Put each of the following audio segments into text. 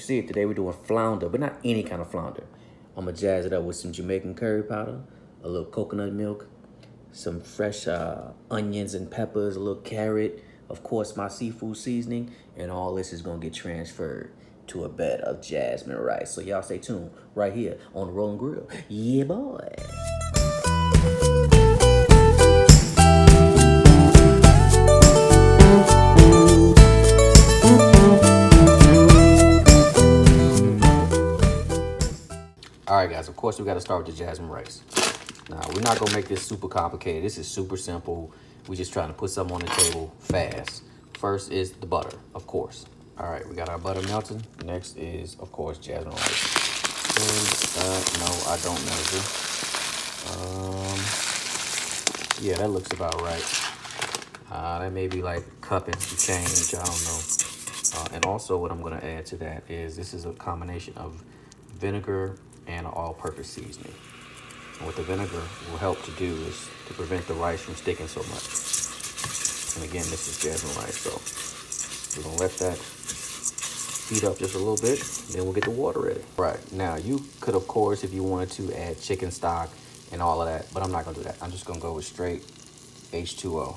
See it today, we're doing flounder, but not any kind of flounder. I'm gonna jazz it up with some Jamaican curry powder, a little coconut milk, some fresh onions and peppers, a little carrot, of course my seafood seasoning, and all this is gonna get transferred to a bed of jasmine rice. So y'all stay tuned right here on the Rolling Grill. Yeah, boy. All right, guys, of course, we got to start with the jasmine rice. Now, we're not going to make this super complicated. This is super simple. We're just trying to put something on the table fast. First is the butter, of course. All right, we got our butter melting. Next is, of course, jasmine rice. And, no, I don't measure. Yeah, that looks about right. That may be like a cup and some change, I don't know. And also what I'm going to add to that is this is a combination of vinegar and an all-purpose seasoning. And what the vinegar will help to do is to prevent the rice from sticking so much. And again, this is jasmine rice, so we're gonna let that heat up just a little bit, then we'll get the water ready. Right, now you could, of course, if you wanted to, add chicken stock and all of that, but I'm not gonna do that. I'm just gonna go with straight H2O.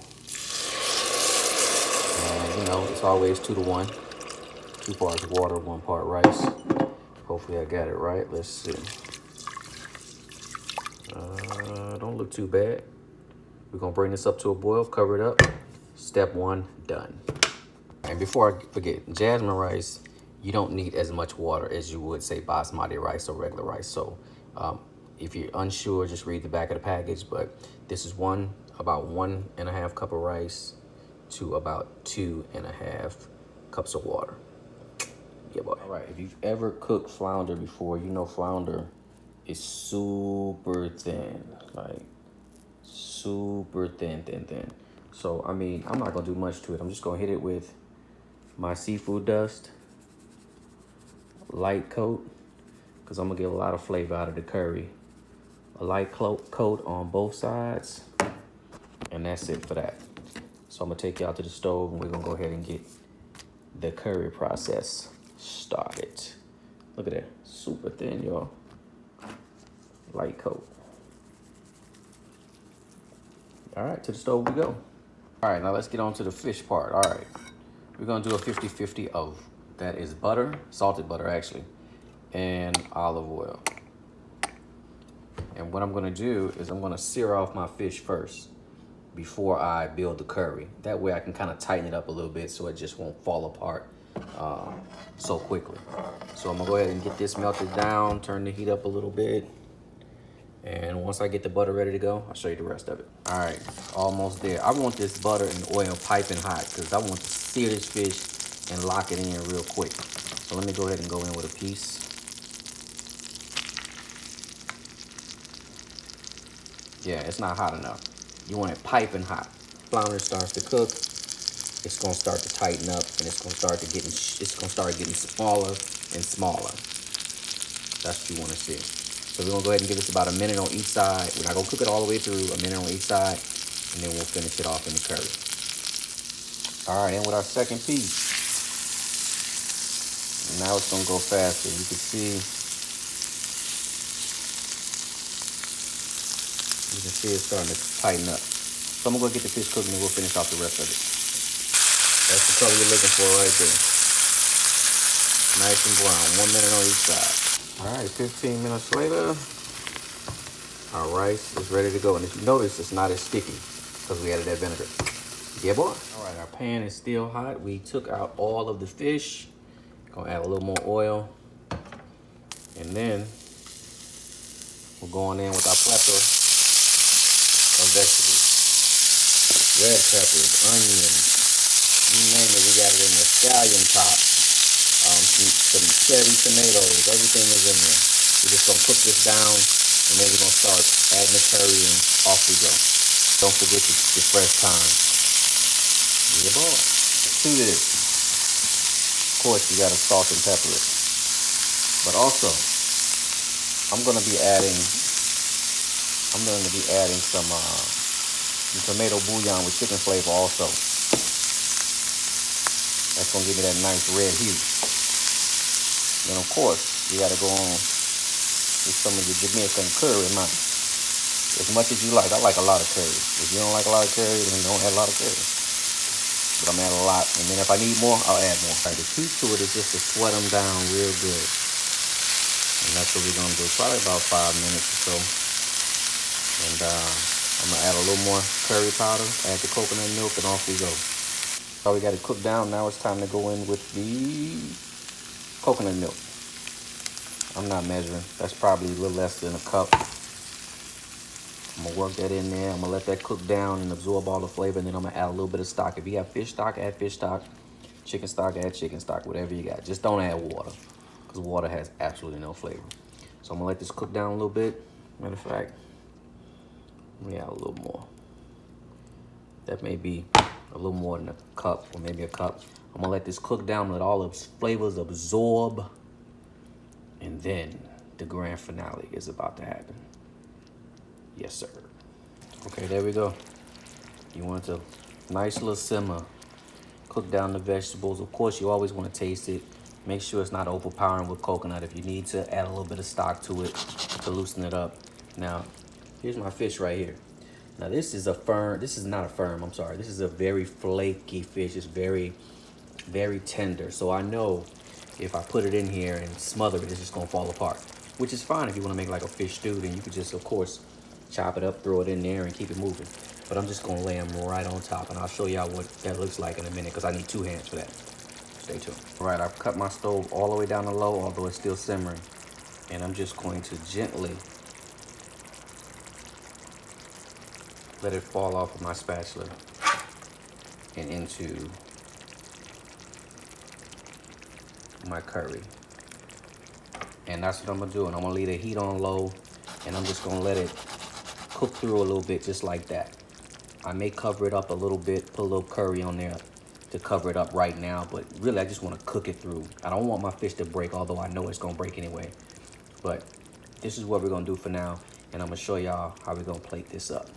And you know, it's always 2 to 1. 2 parts water, 1 part rice. Hopefully I got it right. Let's see. Don't look too bad. We're gonna bring this up to a boil, cover it up. Step 1, done. And before I forget, jasmine rice, you don't need as much water as you would say basmati rice or regular rice. So if you're unsure, just read the back of the package. But this is about 1.5 cup of rice to about 2.5 cups of water. Yeah, boy. All right, if you've ever cooked flounder before, you know flounder is super thin, like super thin. So, I mean, I'm not gonna do much to it. I'm just gonna hit it with my seafood dust, light coat, because I'm gonna get a lot of flavor out of the curry. A light coat on both sides, and that's it for that. So I'm gonna take y'all to the stove and we're gonna go ahead and get the curry process started. Look at that, super thin, y'all. Light coat. All right, to the stove we go. All right, now let's get on to the fish part. All right, we're gonna do a 50-50 of, that is butter, salted butter actually, and olive oil. And what I'm gonna do is I'm gonna sear off my fish first before I build the curry. That way I can kind of tighten it up a little bit so it just won't fall apart so quickly. So I'm gonna go ahead and get this melted down, turn the heat up a little bit. And once I get the butter ready to go, I'll show you the rest of it. All right, almost there. I want this butter and oil piping hot because I want to sear this fish and lock it in real quick. So let me go ahead and go in with a piece. Yeah, it's not hot enough. You want it piping hot. Flounder starts to cook, it's gonna start to tighten up and it's gonna start getting smaller and smaller. That's what you wanna see. So we're gonna go ahead and give this about a minute on each side. We're not gonna cook it all the way through, a minute on each side, and then we'll finish it off in the curry. All right, and with our second piece, now it's gonna go faster. You can see it's starting to tighten up. So I'm gonna go get the fish cooking and we'll finish off the rest of it. That's the color you're looking for right there. Nice and brown, 1 minute on each side. All right, 15 minutes later, our rice is ready to go. And if you notice, it's not as sticky because we added that vinegar. Yeah, boy. All right, our pan is still hot. We took out all of the fish. Gonna add a little more oil. And then we're going in with our plethora of vegetables. Red peppers, onions, you name it, we got it in there. Scallion top, some cherry tomatoes, everything is in there. We're just gonna cook this down and then we're gonna start adding the curry and off we go. Don't forget your fresh thyme. Yeah, boy. To this, of course, you gotta salt and pepper it. But also, I'm gonna be adding some tomato bouillon with chicken flavor also. That's gonna give me that nice red hue. Then of course, you gotta go on with some of the Jamaican curry, man. As much as you like. I like a lot of curry. If you don't like a lot of curry, then don't add a lot of curry. But I'm adding a lot. And then if I need more, I'll add more. All right, the key to it is just to sweat them down real good. And that's what we're gonna do. Probably about 5 minutes or so. And I'm gonna add a little more curry powder, add the coconut milk, and off we go. So we got it cooked down. Now it's time to go in with the coconut milk. I'm not measuring. That's probably a little less than a cup. I'm gonna work that in there. I'm gonna let that cook down and absorb all the flavor, and then I'm gonna add a little bit of stock. If you have fish stock, add fish stock. Chicken stock, add chicken stock, whatever you got. Just don't add water, because water has absolutely no flavor. So I'm gonna let this cook down a little bit. Matter of fact, let me add a little more. That may be a little more than a cup, or maybe a cup. I'm gonna let this cook down, let all the flavors absorb, and then the grand finale is about to happen. Yes, sir. Okay, there we go. You want to nice little simmer. Cook down the vegetables. Of course, you always want to taste it. Make sure it's not overpowering with coconut. If you need to, add a little bit of stock to it to loosen it up. Now, here's my fish right here. Now, this is not a firm, I'm sorry. This is a very flaky fish. It's very, very tender. So I know if I put it in here and smother it, it's just gonna fall apart, which is fine if you wanna make like a fish stew. Then you could just, of course, chop it up, throw it in there, and keep it moving. But I'm just gonna lay them right on top, and I'll show y'all what that looks like in a minute, because I need 2 hands for that. Stay tuned. All right, I've cut my stove all the way down to low, although it's still simmering. And I'm just going to gently let it fall off of my spatula and into my curry. And that's what I'm gonna do. And I'm gonna leave the heat on low, and I'm just gonna let it cook through a little bit, just like that. I may cover it up a little bit, put a little curry on there to cover it up right now, but really I just wanna cook it through. I don't want my fish to break, although I know it's gonna break anyway. But this is what we're gonna do for now, and I'm gonna show y'all how we're gonna plate this up.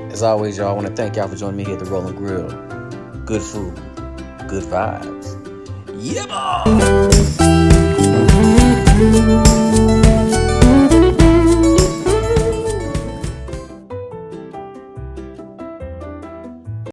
As always, y'all, I want to thank y'all for joining me here at the Rolling Grill. Good food, good vibes. Yeah, boy!